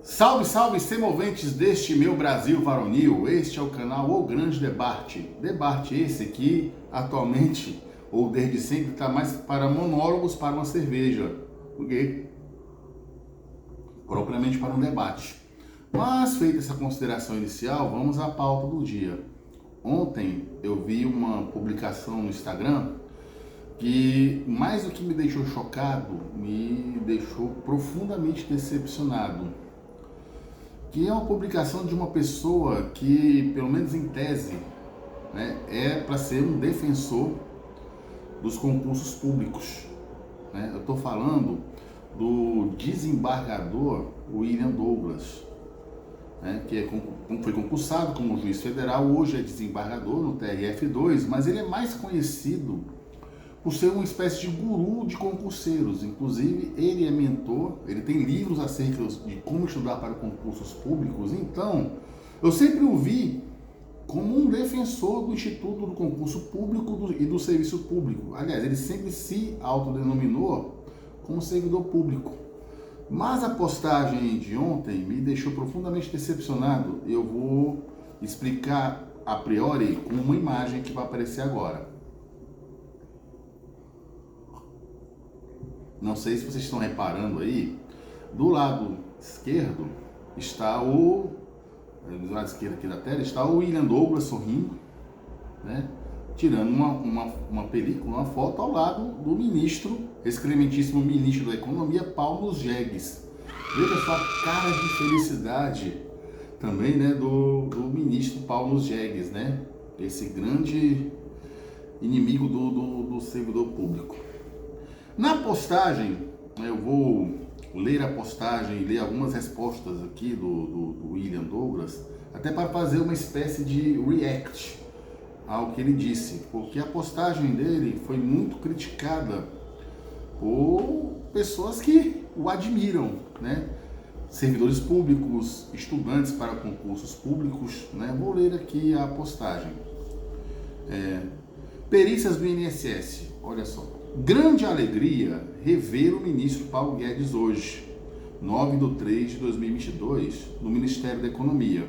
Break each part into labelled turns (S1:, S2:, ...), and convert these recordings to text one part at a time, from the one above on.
S1: Salve, salve, semoventes deste meu Brasil varonil. Este é o canal O Grande Debate. Debate esse que atualmente, ou desde sempre, está mais para monólogos para uma cerveja do que propriamente para um debate. Mas, feita essa consideração inicial, vamos à pauta do dia. Ontem eu vi uma publicação no Instagram que, mais do que me deixou chocado, me deixou profundamente decepcionado. Que é uma publicação de uma pessoa que, pelo menos em tese, né, é para ser um defensor dos concursos públicos. Né? Eu estou falando do desembargador William Douglas, né, que foi concursado como juiz federal, hoje é desembargador no TRF2, mas ele é mais conhecido por ser uma espécie de guru de concurseiros. Inclusive, ele é mentor, ele tem livros acerca de como estudar para concursos públicos. Então, eu sempre o vi como um defensor do Instituto do Concurso Público e do Serviço Público. Aliás, ele sempre se autodenominou como servidor público. Mas a postagem de ontem me deixou profundamente decepcionado. Eu vou explicar a priori com uma imagem que vai aparecer agora. Não sei se vocês estão reparando aí, do lado esquerdo está do lado esquerdo aqui da tela, está o William Douglas sorrindo, né? Tirando uma película, uma foto ao lado do ministro, excrementíssimo ministro da Economia, Paulo Jegues. Veja só a cara de felicidade também, né, do ministro Paulo Jegues, né? Esse grande inimigo do servidor público. Na postagem, eu vou ler a postagem e ler algumas respostas aqui do William Douglas, até para fazer uma espécie de react ao que ele disse, porque a postagem dele foi muito criticada por pessoas que o admiram, né? Servidores públicos, estudantes para concursos públicos, né? Vou ler aqui a postagem. Perícias do INSS, olha só. Grande alegria rever o ministro Paulo Guedes hoje, 9/3/2022, no Ministério da Economia.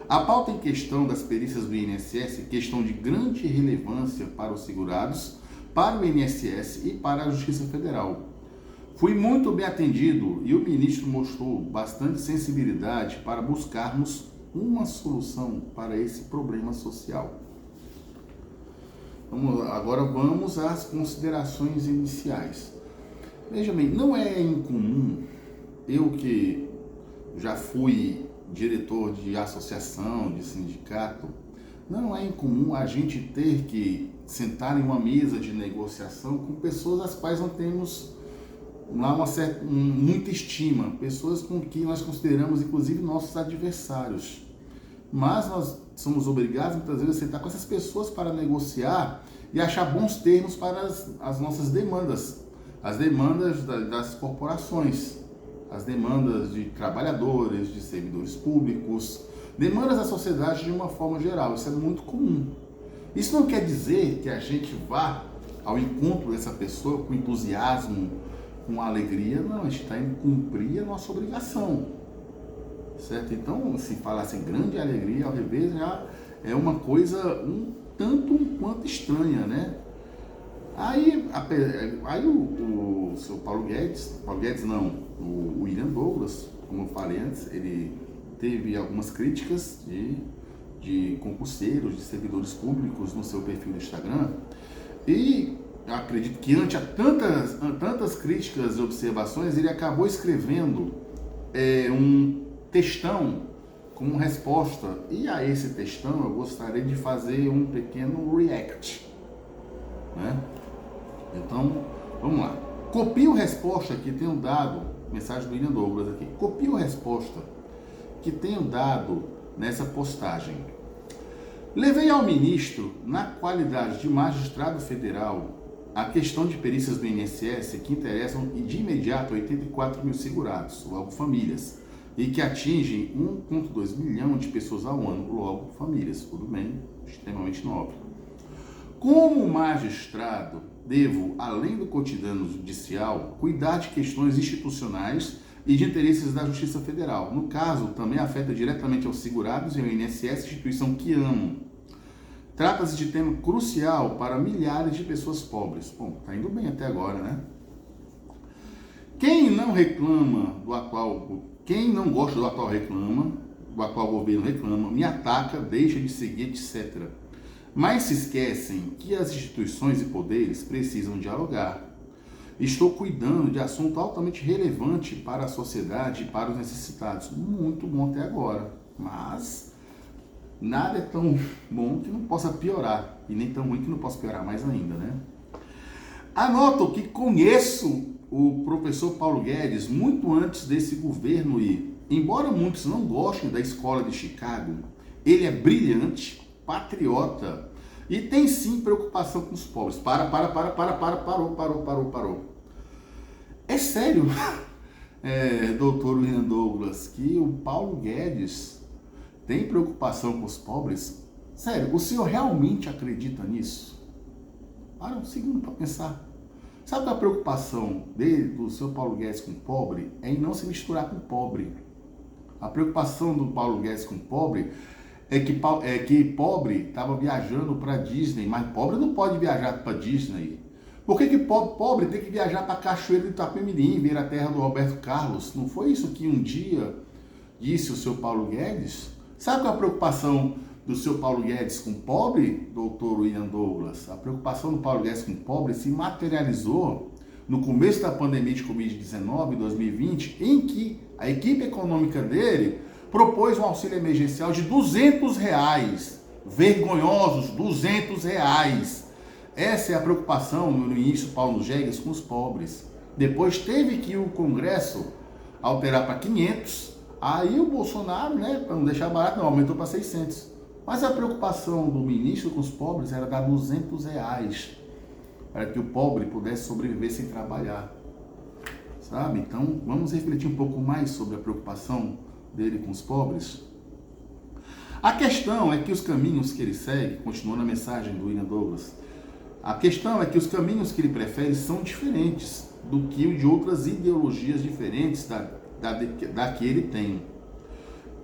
S1: A pauta em questão das perícias do INSS, questão de grande relevância para os segurados, para o INSS e para a Justiça Federal. Fui muito bem atendido e o ministro mostrou bastante sensibilidade para buscarmos uma solução para esse problema social. Agora vamos às considerações iniciais. Veja bem, não é incomum, eu que já fui diretor de associação, de sindicato, não é incomum a gente ter que sentar em uma mesa de negociação com pessoas às quais não temos lá muita estima, pessoas com que nós consideramos inclusive nossos adversários. Mas nós somos obrigados muitas vezes a sentar com essas pessoas para negociar e achar bons termos para as nossas demandas, as demandas das corporações, as demandas de trabalhadores, de servidores públicos, demandas da sociedade de uma forma geral. Isso é muito comum. Isso não quer dizer que a gente vá ao encontro dessa pessoa com entusiasmo, com alegria. Não, a gente está indo cumprir a nossa obrigação. Certo? Então, se falar assim, grande alegria, ao revés, já é uma coisa um quanto estranha, né? Aí o seu Paulo Guedes não, o William Douglas, como eu falei antes, ele teve algumas críticas de concurseiros, de servidores públicos no seu perfil do Instagram, e acredito que ante tantas críticas e observações, ele acabou escrevendo um textão como resposta, e a esse textão eu gostaria de fazer um pequeno react, né? Então, vamos lá. Copio resposta que tenho dado, mensagem do William Douglas aqui, copio resposta que tenho dado nessa postagem. Levei ao ministro, na qualidade de magistrado federal, a questão de perícias do INSS que interessam de imediato 84 mil segurados, logo famílias, e que atingem 1,2 milhão de pessoas ao ano, logo famílias, tudo bem, extremamente nobre. Como magistrado, devo, além do cotidiano judicial, cuidar de questões institucionais e de interesses da Justiça Federal. No caso, também afeta diretamente aos segurados e ao INSS, instituição que amo. Trata-se de tema crucial para milhares de pessoas pobres. Bom, tá indo bem até agora, né? Quem não gosta do atual governo reclama, me ataca, deixa de seguir, etc. Mas se esquecem que as instituições e poderes precisam dialogar. Estou cuidando de assunto altamente relevante para a sociedade e para os necessitados. Muito bom até agora, mas nada é tão bom que não possa piorar, e nem tão ruim que não possa piorar mais ainda, né? Anoto que conheço o professor Paulo Guedes muito antes desse governo e, embora muitos não gostem da escola de Chicago, ele é brilhante, patriota e tem sim preocupação com os pobres. Parou. É sério, doutor William Douglas, que o Paulo Guedes tem preocupação com os pobres? Sério, o senhor realmente acredita nisso? Para um segundo para pensar. Sabe que a preocupação do senhor Paulo Guedes com o pobre é em não se misturar com o pobre. A preocupação do Paulo Guedes com o pobre é que pobre estava viajando para Disney, mas pobre não pode viajar para Disney. Por que pobre tem que viajar para Cachoeira do Itapemirim, ver a terra do Roberto Carlos? Não foi isso que um dia disse o senhor Paulo Guedes? Sabe qual é a preocupação do senhor Paulo Guedes com o pobre, doutor William Douglas? A preocupação do Paulo Guedes com o pobre se materializou no começo da pandemia de Covid-19, 2020, em que a equipe econômica dele propôs um auxílio emergencial de R$200, vergonhosos R$200. Essa é a preocupação no início Paulo Guedes com os pobres. Depois teve que o Congresso alterar para 500, aí o Bolsonaro, para não deixar barato, não, aumentou para 600. Mas a preocupação do ministro com os pobres era dar R$200, para que o pobre pudesse sobreviver sem trabalhar. Sabe? Então, vamos refletir um pouco mais sobre a preocupação dele com os pobres. A questão é que os caminhos que ele segue, continuou na mensagem do William Douglas, a questão é que os caminhos que ele prefere são diferentes do que o de outras ideologias diferentes da que ele tem.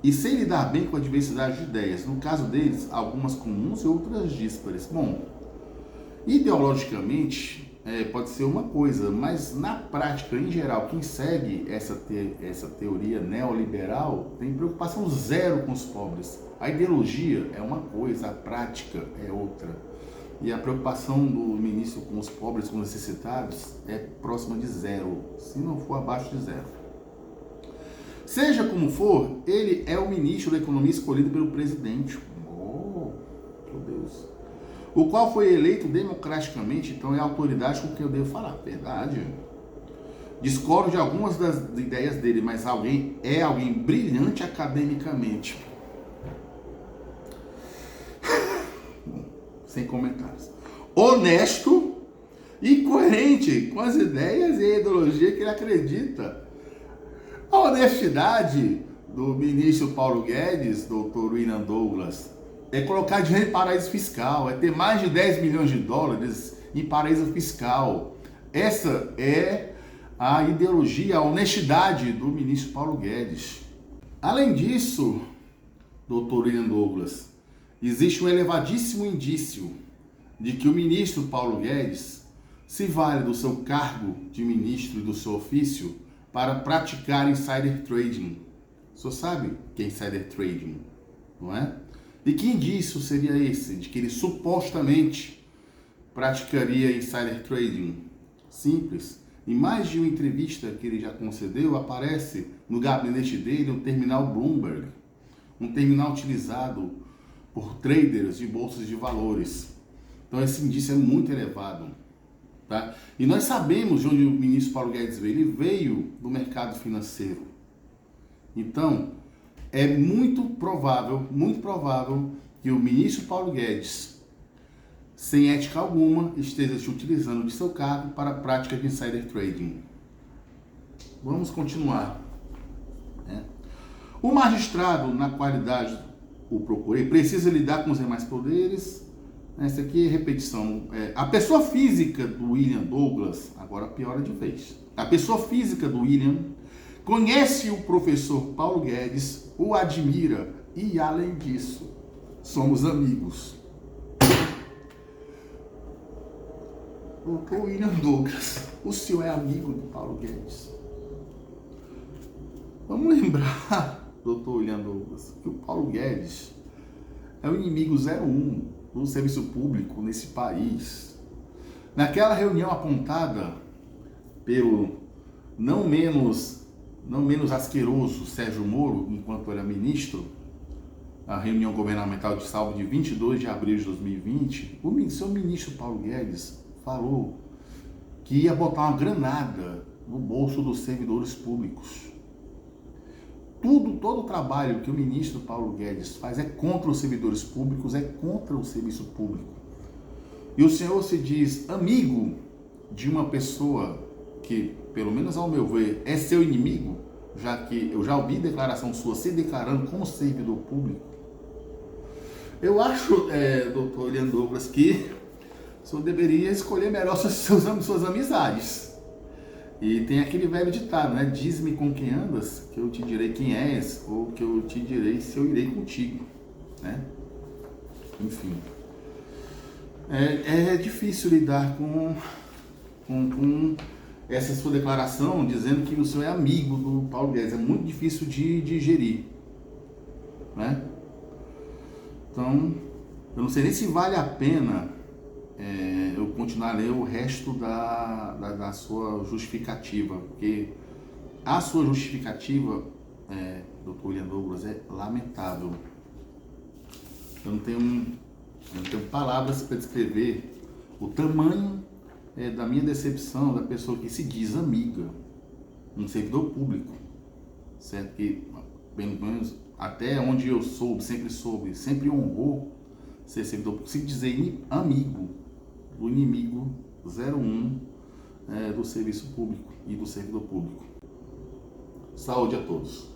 S1: E sem lidar bem com a diversidade de ideias, no caso deles, algumas comuns e outras díspares. Bom, ideologicamente pode ser uma coisa, mas na prática, em geral, quem segue essa teoria neoliberal tem preocupação zero com os pobres. A ideologia é uma coisa, a prática é outra. E a preocupação do ministro com os pobres, com os necessitados, é próxima de zero, se não for abaixo de zero. Seja como for, ele é o ministro da Economia escolhido pelo presidente. Oh, meu Deus. O qual foi eleito democraticamente, então é a autoridade com quem eu devo falar. Verdade. Discordo de algumas das ideias dele, mas alguém brilhante academicamente. Sem comentários. Honesto e coerente com as ideias e a ideologia que ele acredita. A honestidade do ministro Paulo Guedes, doutor William Douglas, é colocar dinheiro em paraíso fiscal, é ter mais de 10 milhões de dólares em paraíso fiscal. Essa é a ideologia, a honestidade do ministro Paulo Guedes. Além disso, doutor William Douglas, existe um elevadíssimo indício de que o ministro Paulo Guedes se vale do seu cargo de ministro e do seu ofício para praticar insider trading. O senhor sabe o que é insider trading, não é? E que indício seria esse de que ele supostamente praticaria insider trading? Simples. Em mais de uma entrevista que ele já concedeu, aparece no gabinete dele um terminal Bloomberg, um terminal utilizado por traders de bolsas de valores. Então esse indício é muito elevado. Tá? E nós sabemos de onde o ministro Paulo Guedes veio. Ele veio do mercado financeiro. Então, é muito provável que o ministro Paulo Guedes, sem ética alguma, esteja se utilizando de seu cargo para a prática de insider trading. Vamos continuar. O magistrado, na qualidade o procurei, precisa lidar com os demais poderes. Essa aqui é repetição. A pessoa física do William Douglas, agora piora de vez. A pessoa física do William conhece o professor Paulo Guedes, o admira e, além disso, somos amigos. Doutor William Douglas, o senhor é amigo do Paulo Guedes? Vamos lembrar, doutor William Douglas, que o Paulo Guedes é o inimigo 01 do serviço público nesse país. Naquela reunião apontada pelo não menos asqueroso Sérgio Moro, enquanto era ministro, a reunião governamental de saúde de 22 de abril de 2020, o seu ministro Paulo Guedes falou que ia botar uma granada no bolso dos servidores públicos. Todo o trabalho que o ministro Paulo Guedes faz é contra os servidores públicos, é contra o serviço público. E o senhor se diz amigo de uma pessoa que, pelo menos ao meu ver, é seu inimigo, já que eu já ouvi declaração sua se declarando como servidor público. Eu acho, doutor William Douglas, que o senhor deveria escolher melhor suas amizades. E tem aquele velho ditado, né? Diz-me com quem andas, que eu te direi quem és, ou que eu te direi se eu irei contigo, né? Enfim. É difícil lidar com essa sua declaração, dizendo que o senhor é amigo do Paulo Guedes. É muito difícil de digerir, né? Então, eu não sei nem se vale a pena eu continuar a ler o resto da sua justificativa, porque a sua justificativa, doutor William Douglas, é lamentável. Eu não tenho palavras para descrever o tamanho da minha decepção da pessoa que se diz amiga, um servidor público, certo? Que, pelo menos, até onde eu sempre honrou ser servidor público, se dizer amigo do inimigo 01 do serviço público e do servidor público. Saúde a todos.